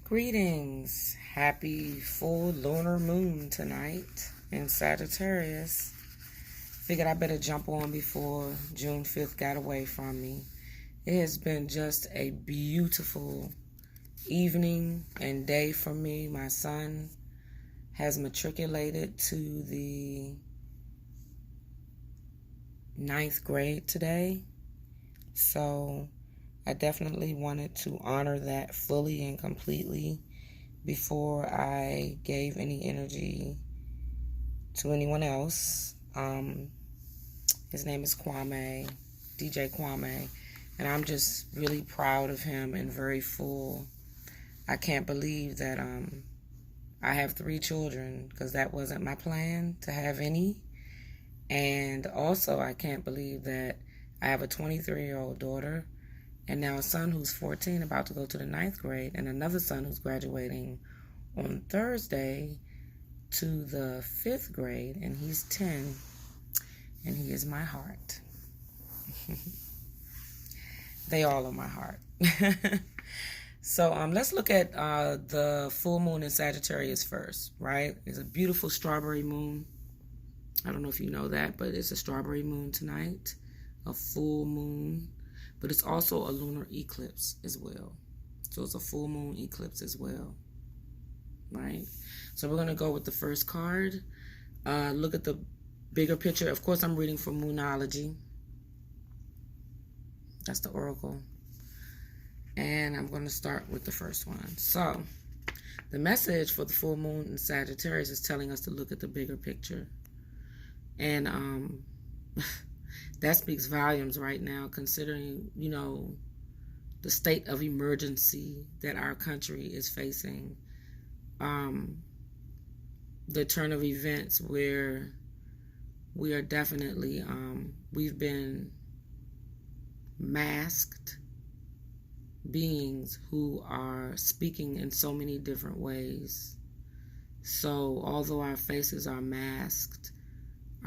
Greetings. Happy full lunar moon tonight in Sagittarius. Figured I better jump on before June 5th got away from me. It has been just a beautiful evening and day for me. My son has matriculated to the 9th grade today. So I definitely wanted to honor that fully and completely before I gave any energy to anyone else. His name is Kwame, DJ Kwame, and I'm just really proud of him and very full. I can't believe that I have 3 children, because that wasn't my plan to have any. And also I can't believe that I have a 23-year-old daughter, and now a son who's 14 about to go to the 9th grade, and another son who's graduating on Thursday to the 5th grade, and he's 10, and he is my heart. They all are my heart. So let's look at the full moon in Sagittarius first, right? It's a beautiful strawberry moon. I don't know if you know that, but it's a strawberry moon tonight, a full moon. But it's also a lunar eclipse as well. So it's a full moon eclipse as well, right? So we're going to go with the first card. Look at the bigger picture. Of course, I'm reading from Moonology. That's the oracle. And I'm going to start with the first one. So the message for the full moon in Sagittarius is telling us to look at the bigger picture. And that speaks volumes right now, considering, the state of emergency that our country is facing. The turn of events where we are definitely, we've been masked beings who are speaking in so many different ways. So although our faces are masked,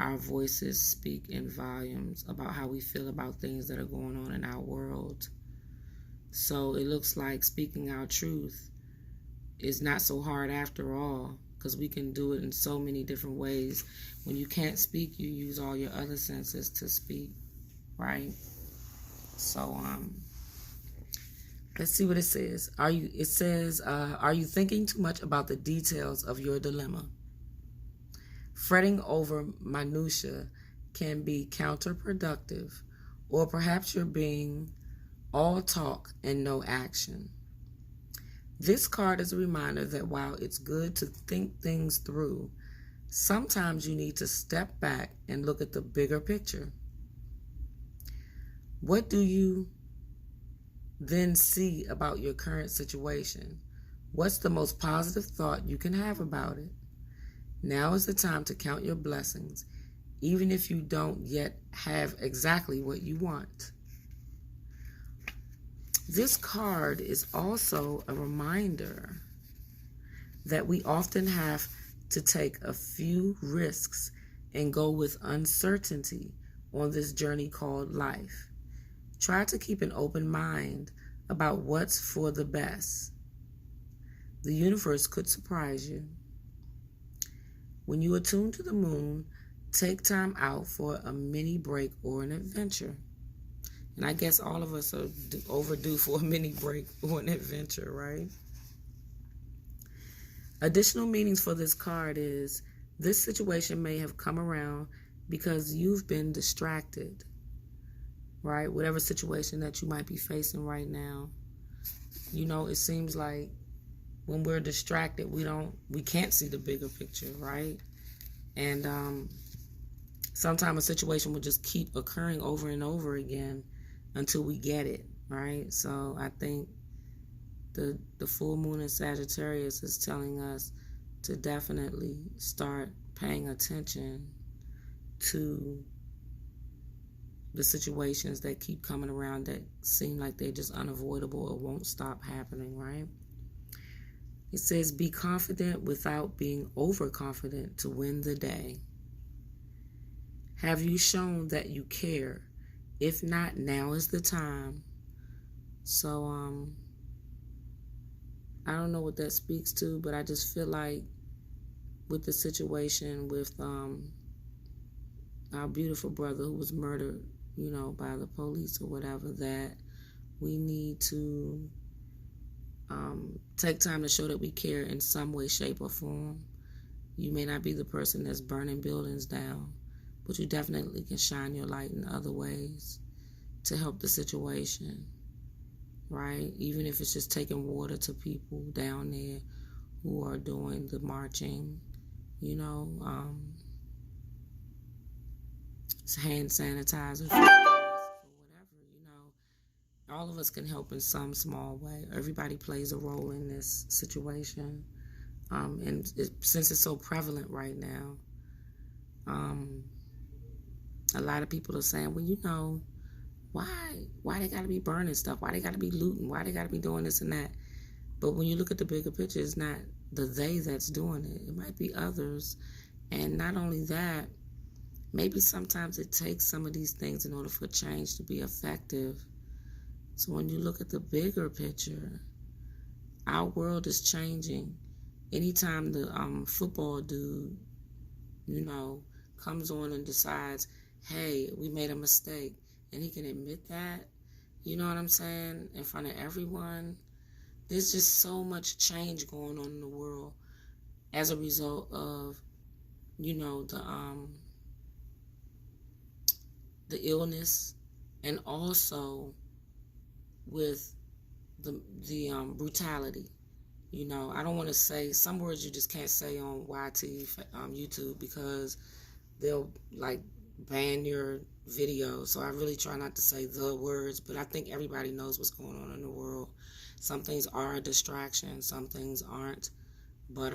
our voices speak in volumes about how we feel about things that are going on in our world. So it looks like speaking our truth is not so hard after all, because we can do it in so many different ways. When you can't speak, you use all your other senses to speak, right? So let's see what it says. Are you thinking too much about the details of your dilemma? Fretting over minutia can be counterproductive, or perhaps you're being all talk and no action. This card is a reminder that while it's good to think things through, sometimes you need to step back and look at the bigger picture. What do you then see about your current situation? What's the most positive thought you can have about it? Now is the time to count your blessings, even if you don't yet have exactly what you want. This card is also a reminder that we often have to take a few risks and go with uncertainty on this journey called life. Try to keep an open mind about what's for the best. The universe could surprise you. When you attune to the moon, take time out for a mini break or an adventure. And I guess all of us are overdue for a mini break or an adventure, right? Additional meanings for this card is this situation may have come around because you've been distracted, right? Whatever situation that you might be facing right now. It seems like when we're distracted, we can't see the bigger picture, right? And sometimes a situation will just keep occurring over and over again until we get it, right? So I think the full moon in Sagittarius is telling us to definitely start paying attention to the situations that keep coming around that seem like they're just unavoidable or won't stop happening, right? It says, be confident without being overconfident to win the day. Have you shown that you care? If not, now is the time. So I don't know what that speaks to, but I just feel like with the situation with our beautiful brother who was murdered, you know, by the police or whatever, that we need to take time to show that we care in some way, shape, or form. You may not be the person that's burning buildings down, but you definitely can shine your light in other ways to help the situation, right? Even if it's just taking water to people down there who are doing the marching, you know, hand sanitizer, or whatever, you know. All of us can help in some small way. Everybody plays a role in this situation. And since it's so prevalent right now, a lot of people are saying, well, you know, why they gotta be burning stuff? Why they gotta be looting? Why they gotta be doing this and that? But when you look at the bigger picture, it's not the they that's doing it. It might be others. And not only that, maybe sometimes it takes some of these things in order for change to be effective. So when you look at the bigger picture, our world is changing. Anytime the football dude, you know, comes on and decides, hey, we made a mistake, and he can admit that, you know what I'm saying, in front of everyone, there's just so much change going on in the world as a result of, you know, the illness, and also with the brutality. You know, I don't want to say some words you just can't say on YT, YouTube, because they'll like ban your video. So I really try not to say the words, but I think everybody knows what's going on in the world. Some things are a distraction, some things aren't. But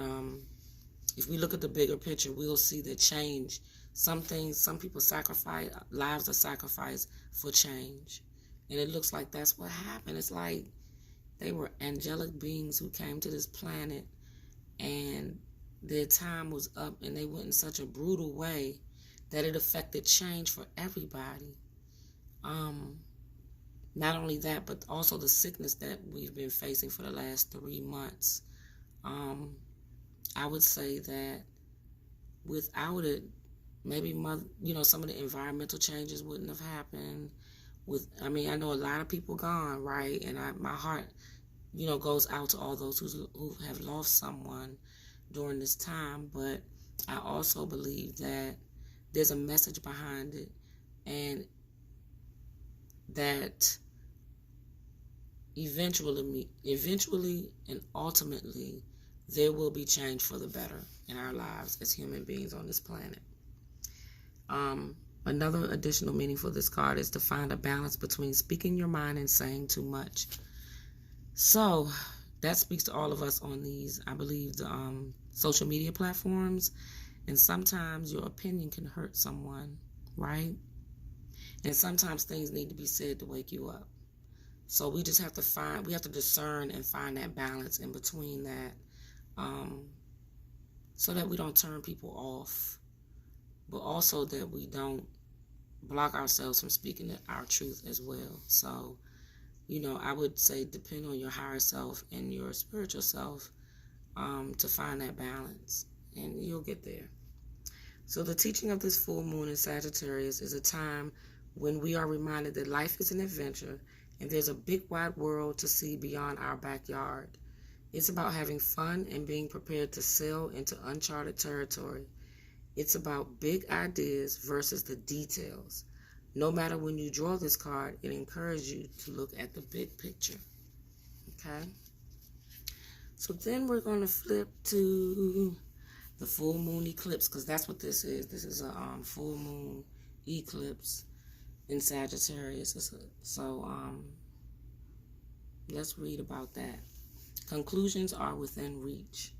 if we look at the bigger picture, we'll see the change. Some things, some people sacrifice, lives are sacrificed for change. And it looks like that's what happened. It's like they were angelic beings who came to this planet, and their time was up, and they went in such a brutal way that it affected change for everybody. Not only that, but also the sickness that we've been facing for the last 3 months. I would say that without it, maybe some of the environmental changes wouldn't have happened. I know a lot of people gone, right? And my heart, goes out to all those who have lost someone during this time. But I also believe that there's a message behind it, and that eventually and ultimately there will be change for the better in our lives as human beings on this planet. Another additional meaning for this card is to find a balance between speaking your mind and saying too much. So that speaks to all of us on these, I believe, the social media platforms. And sometimes your opinion can hurt someone, right? And sometimes things need to be said to wake you up. So we just have to discern and find that balance in between that, so that we don't turn people off, but also that we don't block ourselves from speaking our truth as well. So, I would say depend on your higher self and your spiritual self to find that balance, and you'll get there. So the teaching of this full moon in Sagittarius is a time when we are reminded that life is an adventure and there's a big wide world to see beyond our backyard. It's about having fun and being prepared to sail into uncharted territory. It's about big ideas versus the details. No matter when you draw this card, it encourages you to look at the big picture. Okay? So then we're going to flip to the full moon eclipse, because that's what this is. This is a full moon eclipse in Sagittarius. So let's read about that. Conclusions are within reach.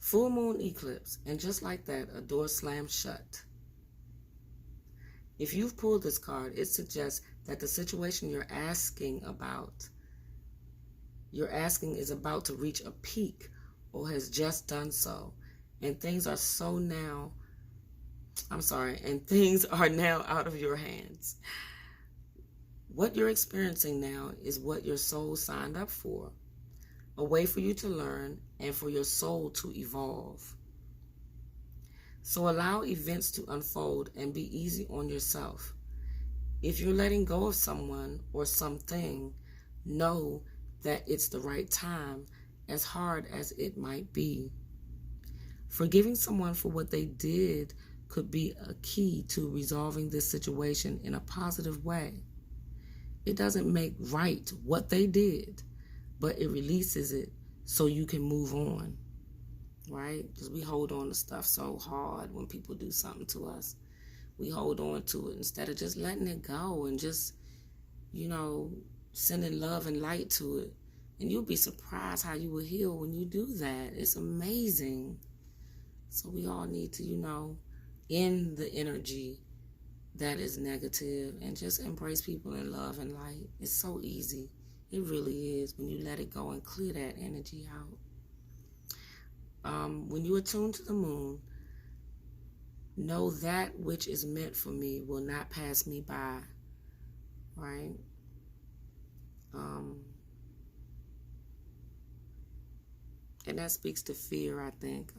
Full moon eclipse, and just like that, a door slams shut. If you've pulled this card, it suggests that the situation you're asking is about to reach a peak or has just done so, and things are now out of your hands. What you're experiencing now is what your soul signed up for. a way for you to learn and for your soul to evolve. So allow events to unfold and be easy on yourself. If you're letting go of someone or something, know that it's the right time, as hard as it might be. Forgiving someone for what they did could be a key to resolving this situation in a positive way. It doesn't make right what they did, but it releases it so you can move on, right? Because we hold on to stuff so hard when people do something to us. We hold on to it instead of just letting it go and just, sending love and light to it. And you'll be surprised how you will heal when you do that. It's amazing. So we all need to, end the energy that is negative and just embrace people in love and light. It's so easy. It really is when you let it go and clear that energy out. When you attune to the moon, know that which is meant for me will not pass me by, right? And that speaks to fear, I think.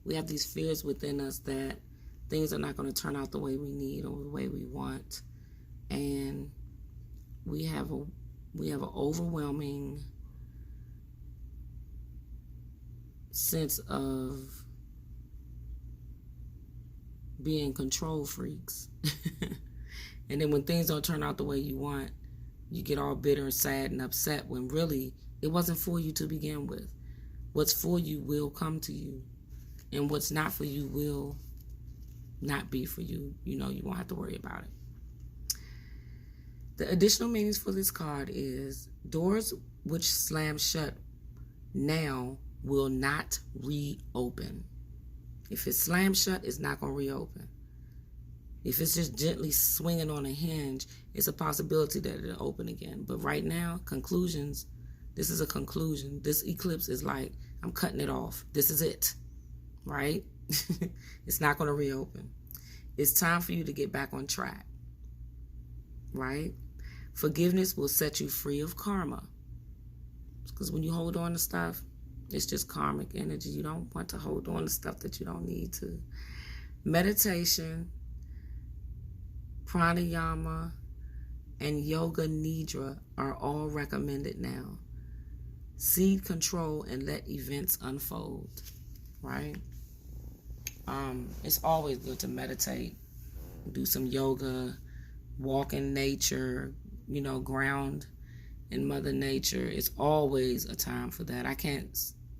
We have these fears within us that things are not going to turn out the way we need or the way we want. And we have an overwhelming sense of being control freaks. And then when things don't turn out the way you want, you get all bitter and sad and upset when really it wasn't for you to begin with. What's for you will come to you, and what's not for you will not be for you. You won't have to worry about it. The additional meanings for this card is doors which slam shut now will not reopen. If it's slammed shut, it's not going to reopen. If it's just gently swinging on a hinge, it's a possibility that it'll open again. But right now, conclusions, this is a conclusion. This eclipse is like, I'm cutting it off. This is it, right? It's not going to reopen. It's time for you to get back on track, right? Forgiveness will set you free of karma. Because when you hold on to stuff, it's just karmic energy. You don't want to hold on to stuff that you don't need to. Meditation, pranayama, and yoga nidra are all recommended now. Seed control and let events unfold, right? It's always good to meditate, do some yoga, walk in nature, ground in Mother Nature. It's always a time for that. I can't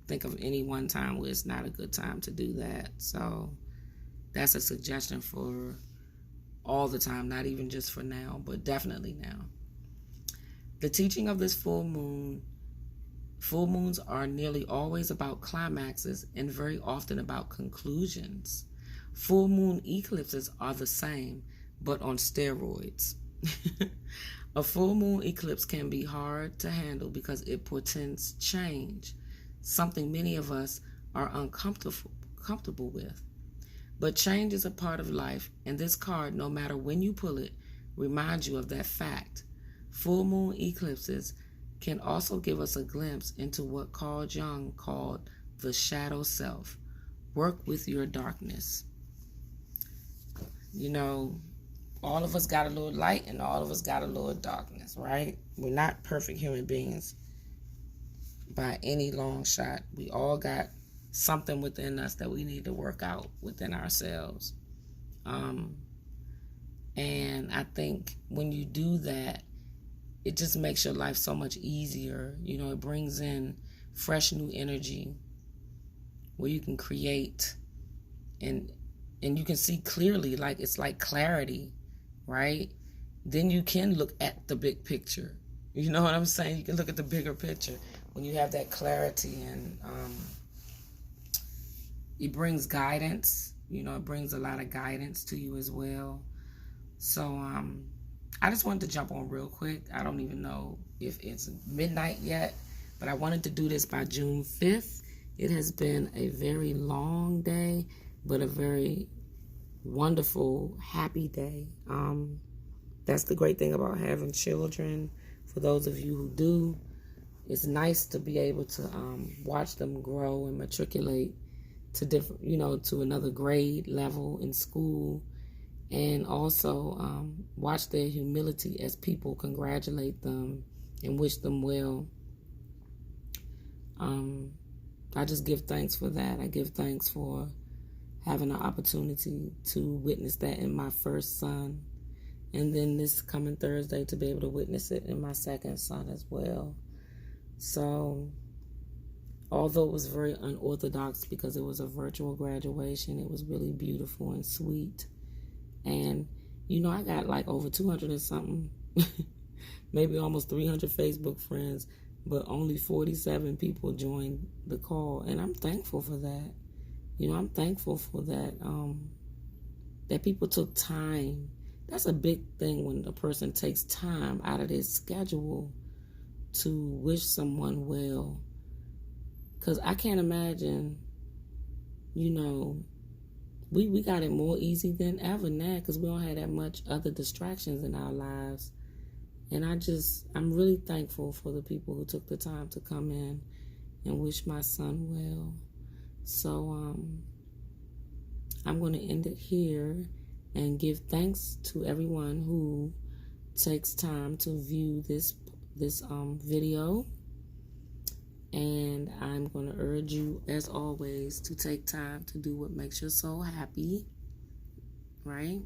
think of any one time where it's not a good time to do that. So that's a suggestion for all the time, not even just for now, but definitely now. The teaching of this full moon, full moons are nearly always about climaxes and very often about conclusions. Full moon eclipses are the same, but on steroids. A full moon eclipse can be hard to handle because it portends change, something many of us are uncomfortable with. But change is a part of life, and this card, no matter when you pull it, reminds you of that fact. Full moon eclipses can also give us a glimpse into what Carl Jung called the shadow self. Work with your darkness. All of us got a little light and all of us got a little darkness, right? We're not perfect human beings by any long shot. We all got something within us that we need to work out within ourselves. And I think when you do that, it just makes your life so much easier. It brings in fresh new energy where you can create and you can see clearly, like it's like clarity, right? Then you can look at the big picture. You know what I'm saying? You can look at the bigger picture when you have that clarity, and it brings guidance. It brings a lot of guidance to you as well. So I just wanted to jump on real quick. I don't even know if it's midnight yet, but I wanted to do this by June 5th. It has been a very long day, but a very wonderful, happy day. That's the great thing about having children. For those of you who do, it's nice to be able to watch them grow and matriculate to different, to another grade level in school, and also watch their humility as people congratulate them and wish them well. I just give thanks for that. I give thanks for having an opportunity to witness that in my first son, and then this coming Thursday to be able to witness it in my second son as well. So, although it was very unorthodox because it was a virtual graduation, it was really beautiful and sweet. And, I got like over 200 and something, maybe almost 300 Facebook friends, but only 47 people joined the call. And I'm thankful for that. I'm thankful for that, that people took time. That's a big thing when a person takes time out of their schedule to wish someone well. Because I can't imagine, we got it more easy than ever now because we don't have that much other distractions in our lives. And I'm really thankful for the people who took the time to come in and wish my son well. So I'm going to end it here and give thanks to everyone who takes time to view this video. And I'm going to urge you, as always, to take time to do what makes your soul happy, right?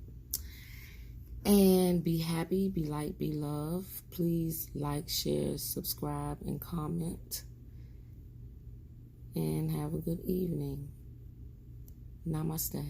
And be happy, be light, be love. Please like, share, subscribe, and comment. And have a good evening. Namaste.